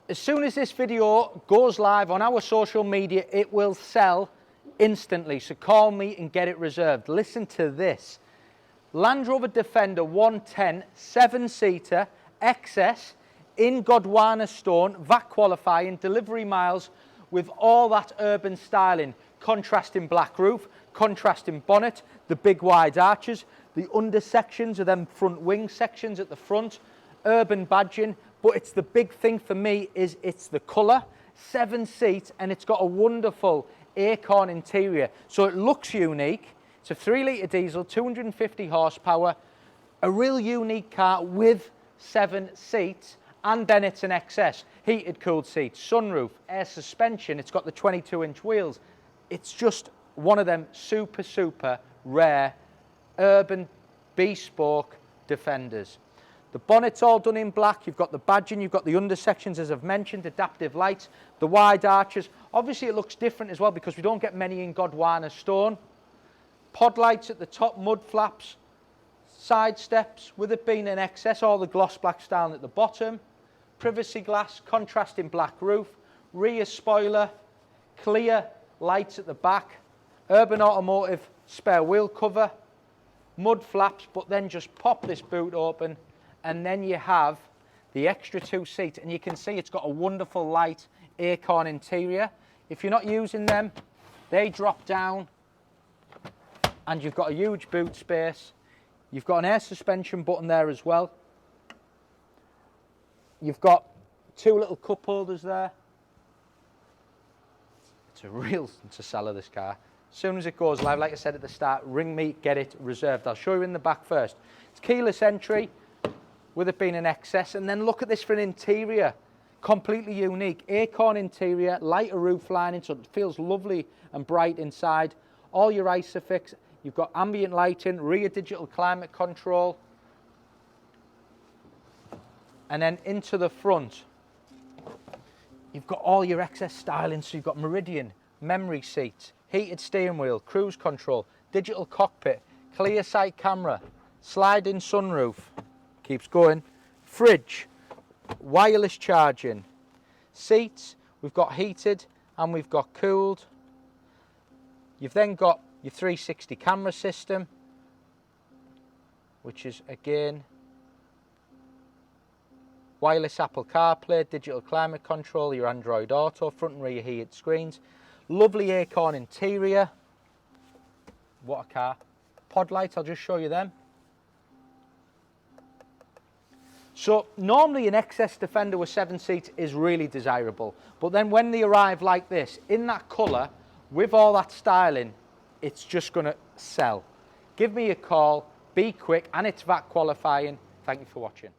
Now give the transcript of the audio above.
As soon as this video goes live on our social media, it will sell instantly. So call me and get it reserved. Listen to this. Land Rover Defender 110 7-seater XS in Gondwana Stone, VAT qualifying, delivery miles with all that urban styling. Contrasting black roof, contrasting bonnet, the big wide arches, the under sections of them front wing sections at the front, urban badging. But it's the big thing for me is it's the colour, 7-seat, and it's got a wonderful Acorn interior. So it looks unique. It's a 3-litre diesel, 250 horsepower, a real unique car with 7 seats, and then it's an XS. Heated, cooled seats, sunroof, air suspension. It's got the 22-inch wheels. It's just one of them super, super rare urban bespoke Defenders. The bonnet's all done in black. You've got the badging, you've got the under sections, as I've mentioned, adaptive lights, the wide arches. Obviously, it looks different as well because we don't get many in Gondwana Stone. Pod lights at the top, mud flaps, side steps, with it being an XS, all the gloss black style at the bottom, privacy glass, contrasting black roof, rear spoiler, clear lights at the back, Urban Automotive spare wheel cover, mud flaps, but then just pop this boot open and then you have the extra 2 seats, and you can see it's got a wonderful light Acorn interior. If you're not using them, they drop down and you've got a huge boot space. You've got an air suspension button there as well. You've got 2 little cup holders there. It's a seller, this car. As soon as it goes live, like I said at the start, ring me, get it reserved. I'll show you in the back first. It's keyless entry, with it being an XS, and then look at this for an interior. Completely unique. Acorn interior, lighter roof lining, so it feels lovely and bright inside. All your ISOFIX. You've got ambient lighting, rear digital climate control. And then into the front, you've got all your XS styling. So you've got Meridian, memory seats, heated steering wheel, cruise control, digital cockpit, ClearSight camera, sliding sunroof, keeps going, fridge, wireless charging, seats, we've got heated and we've got cooled. You've then got your 360 camera system, which is again wireless Apple CarPlay, digital climate control, your Android Auto, front and rear heated screens, lovely Acorn interior. What a car. Pod lights, I'll just show you them. So normally an XS Defender with 7 seats is really desirable, but then when they arrive like this, in that colour, with all that styling, it's just going to sell. Give me a call, be quick, and it's VAT qualifying. Thank you for watching.